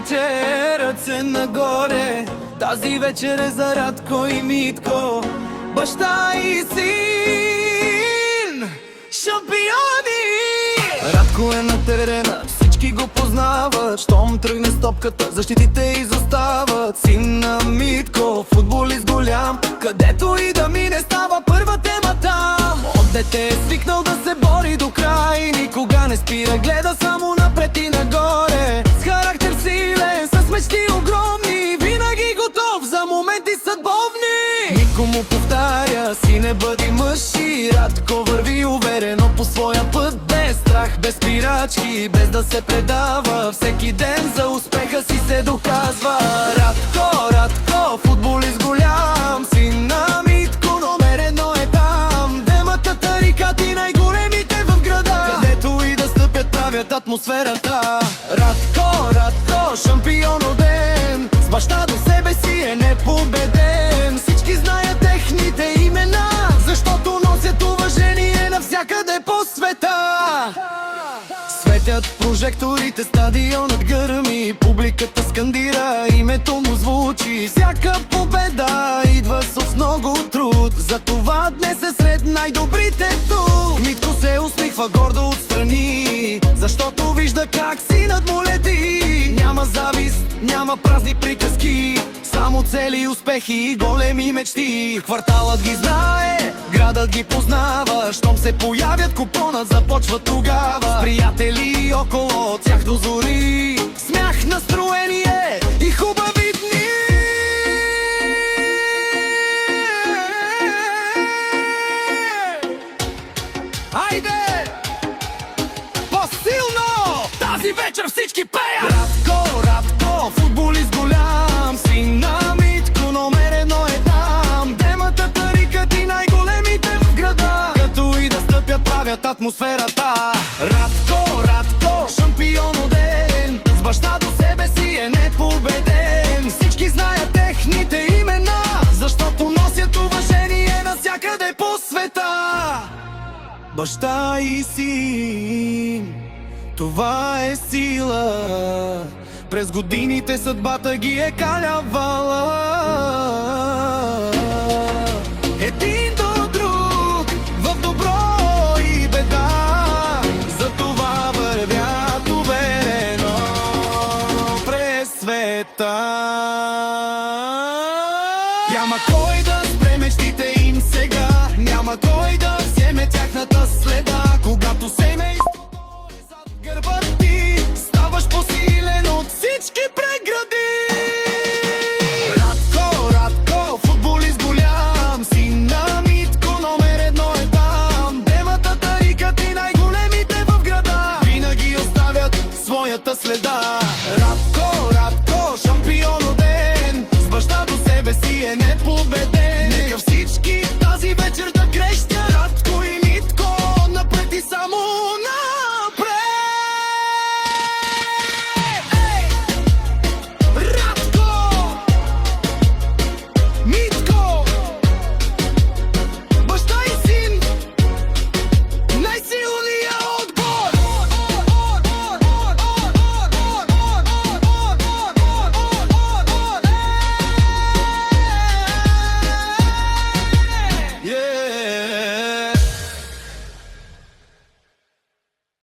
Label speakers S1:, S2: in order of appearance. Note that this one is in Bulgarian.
S1: Вдигайте ръце нагоре, тази вечер е за Радко и Митко, баща и син, шампиони! Радко е на терена, всички го познават, щом тръгне стопката, защитите изостават. Син на Митко, футболист голям, където и да мине става първа тема там. От дете е свикнал да се бори до край, никога не спира, гледа само напред и нагоре. С характер силен, с мечти огромни, винаги готов за моменти съдбовни. Никой му повтаря, сине, бъди мъж, и Радко върви уверено по своя път, без страх, без спирачки, без да се предава. Всеки ден за успеха си се доказва. Радко, футболист голям, син на Митко, номер едно е там. Демата, тарикати, най-големите в града, където и да стъпят, правят атмосферата. Радко, шампион роден, с баща до себе си е непобеден. Всички знаят техните имена, защото носят уважение навсякъде по света. Светят прожекторите, стадионът гърми, публиката скандира, името му звучи. Всяка победа идва с много труд, затова днес е сред най-добрите тук. Митко се усмихва гордо отстрани, защото вижда как синът му лети. Няма завист, няма празни приказки, само цели успехи и големи мечти. Кварталът ги знае, градът ги познава, щом се появят купонът започва тогава. С приятели около тях до зори, смях, настроение и хубави дни. Айде! По-силно! Тази вечер всички пеят! Радко, футболист голям, син на Митко, номер едно е там. Демата, тарикати, най-големите в града, като и да стъпят, правят атмосферата. Радко, шампион роден, с баща до себе си е непобеден. Всички знаят техните имена, защото носят уважение навсякъде по света. Баща и син, това е сила, през годините съдбата ги е калявала. Един до друг, в добро и беда, затова вървят уверено през света. Няма кой да спре мечтите им сега, няма кой да вземе тяхната следа. Когато семейството е зад гърба ти, ставаш по-силен от всички прегради. Радко, футболист голям, син на Митко, номер едно е там. Демата, тарикати, най-големите в града, винаги оставят своята следа.